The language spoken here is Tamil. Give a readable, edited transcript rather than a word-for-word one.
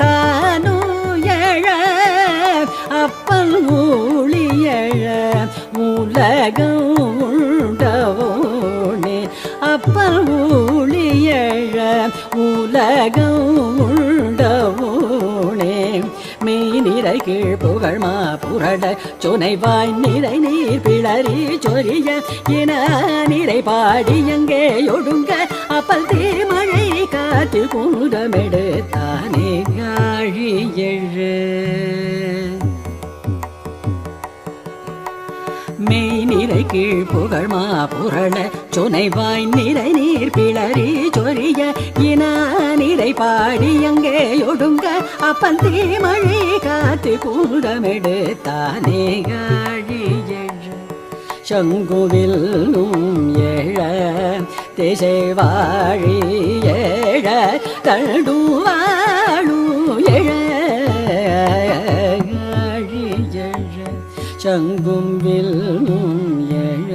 தானும் எழ அப்பன் ஊழியழ உலகம் உண்டவோனே அப்பன் ஊழியழ உலகம் உண்டவோனே மெய் நிறை கீழ் புகழ் மா புரட சுனைவாய் நிறை நீர் பிளறி சொரிய இன நிறை பாடி எங்கே ஒடுங்க அப்பல் தீமழை காத்து குமுதமெடுத்தானே காழி எழு மெய் நிறை கீழ் புகழ் மா புரள சுனைவாய் நிறை நீர் பிளறி சொரிய இன நிறை பாடி எங்கே ஒடுங்க அப்பன் தீமழை காத்து குமுதமெடுத்தானே காழி எழு சங்குவில்லும் எழ திசை வாழி எழ தடுவாழு எழ காழி எழ சங்கும் வில்லும் எழ